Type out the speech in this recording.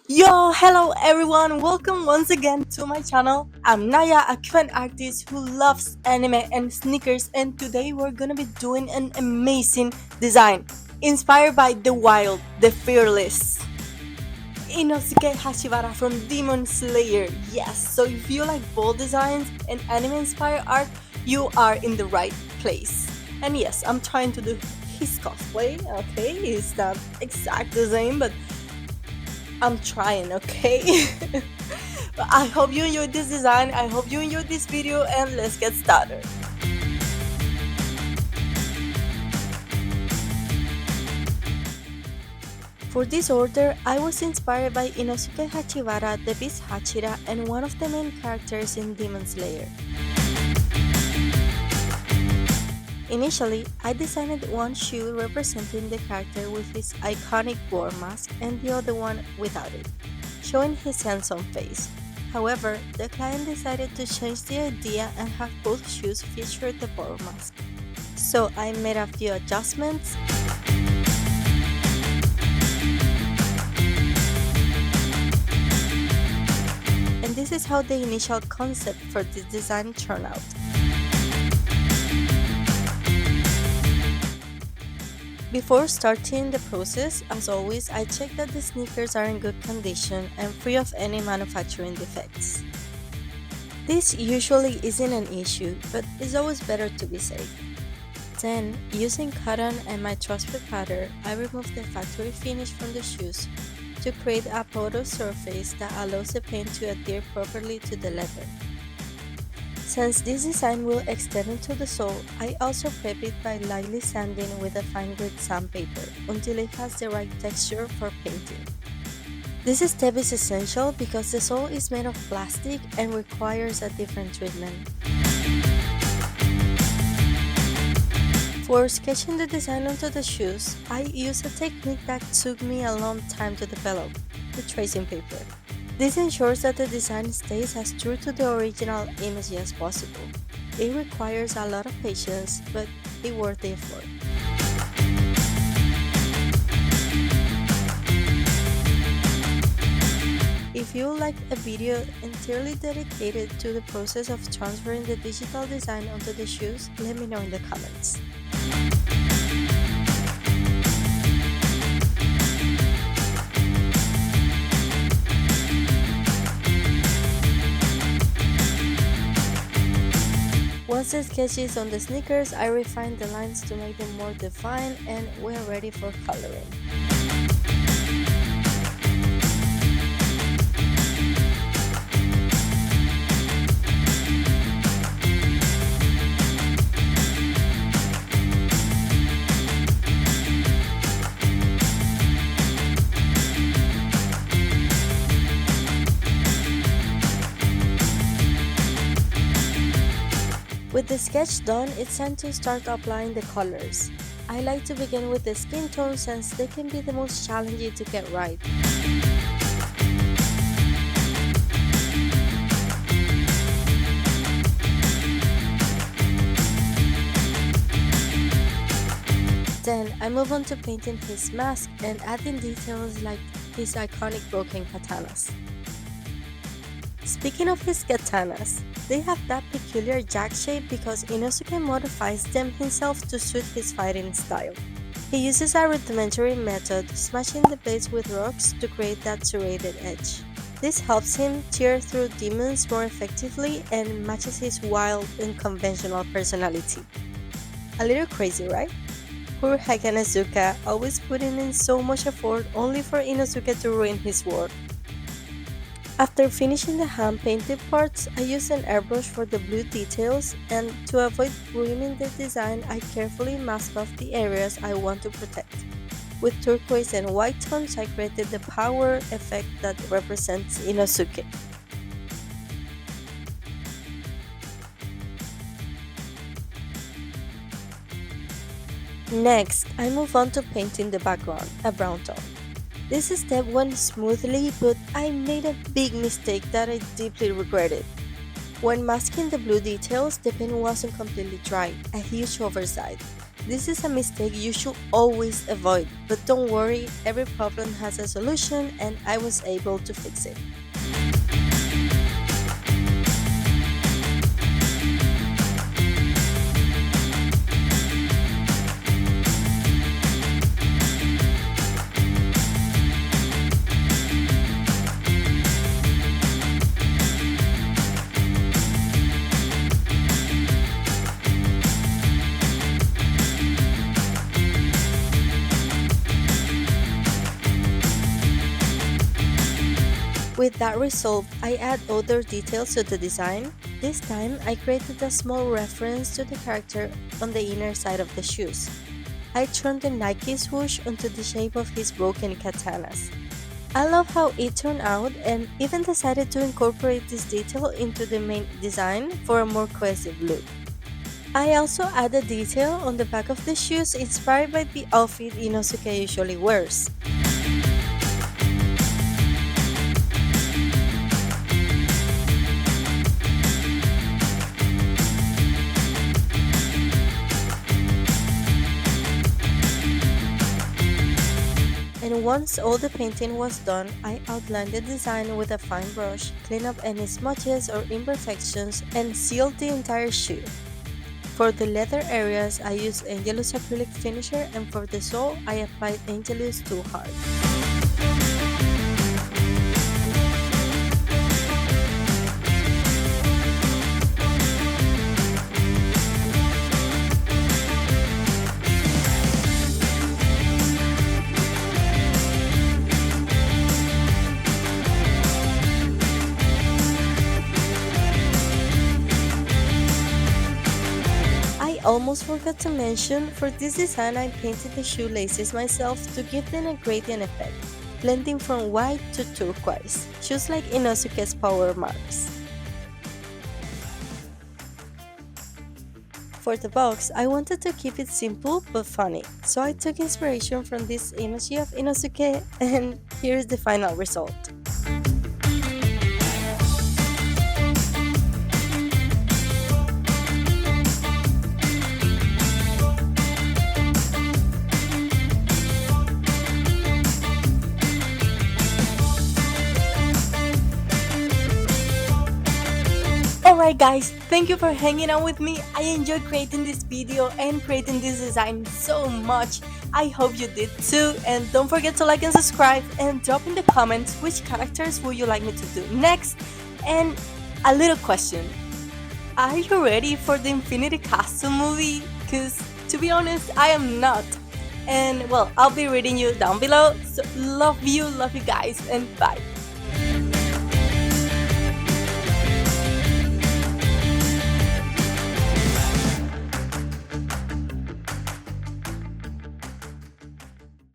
Yo, hello everyone, welcome once again to my channel. I'm Naya, a fan artist who loves anime and sneakers, and today we're gonna be doing an amazing design inspired by the wild, the fearless Inosuke Hashibira from Demon Slayer. Yes, so if you like bold designs and anime inspired art, you are in the right place. And yes, I'm trying to do his cosplay, okay? It's not exact the same, but I'm trying, okay? But I hope you enjoyed this design, I hope you enjoyed this video, and let's get started. For this order, I was inspired by Inosuke Hashibara, the beast Hachira, and one of the main characters in Demon Slayer. Initially, I designed one shoe representing the character with his iconic war mask and the other one without it, showing his handsome face. However, the client decided to change the idea and have both shoes feature the war mask. So I made a few adjustments. And this is how the initial concept for this design turned out. Before starting the process, as always, I check that the sneakers are in good condition and free of any manufacturing defects. This usually isn't an issue, but it's always better to be safe. Then, using cotton and my trusted powder, I remove the factory finish from the shoes to create a powder surface that allows the paint to adhere properly to the leather. Since this design will extend into the sole, I also prep it by lightly sanding with a fine grit sandpaper until it has the right texture for painting. This step is essential because the sole is made of plastic and requires a different treatment. For sketching the design onto the shoes, I use a technique that took me a long time to develop, the tracing paper. This ensures that the design stays as true to the original image as possible. It requires a lot of patience, but it's worth the effort. If you liked a video entirely dedicated to the process of transferring the digital design onto the shoes, let me know in the comments. Once the sketch is on the sneakers, I refine the lines to make them more defined, and we are ready for coloring. With the sketch done, it's time to start applying the colors. I like to begin with the skin tones since they can be the most challenging to get right. Then I move on to painting his mask and adding details like his iconic broken katanas. Speaking of his katanas, they have that peculiar jack shape because Inosuke modifies them himself to suit his fighting style. He uses a rudimentary method, smashing the blades with rocks to create that serrated edge. This helps him tear through demons more effectively and matches his wild, unconventional personality. A little crazy, right? Poor Inosuke, always putting in so much effort only for Inosuke to ruin his work. After finishing the hand-painted parts, I use an airbrush for the blue details, and to avoid ruining the design, I carefully mask off the areas I want to protect. With turquoise and white tones, I created the power effect that represents Inosuke. Next, I move on to painting the background, a brown tone. This step went smoothly, but I made a big mistake that I deeply regretted. When masking the blue details, the paint wasn't completely dry, a huge oversight. This is a mistake you should always avoid, but don't worry, every problem has a solution and I was able to fix it. With that result, I add other details to the design. This time, I created a small reference to the character on the inner side of the shoes. I turned the Nike swoosh onto the shape of his broken katanas. I love how it turned out and even decided to incorporate this detail into the main design for a more cohesive look. I also added detail on the back of the shoes inspired by the outfit Inosuke usually wears. And once all the painting was done, I outlined the design with a fine brush, cleaned up any smudges or imperfections, and sealed the entire shoe. For the leather areas, I used Angelus acrylic finisher, and for the sole, I applied Angelus 2 hard. I almost forgot to mention, for this design I painted the shoelaces myself to give them a gradient effect, blending from white to turquoise, just like Inosuke's power marks. For the box, I wanted to keep it simple but funny, so I took inspiration from this image of Inosuke and here's the final result. Alright guys, thank you for hanging out with me. I enjoyed creating this video and creating this design so much. I hope you did too, and don't forget to like and subscribe and drop in the comments which characters would you like me to do next. And a little question, are you ready for the Infinity Castle movie? Cause to be honest, I am not. And well, I'll be reading you down below. So love you guys, and bye.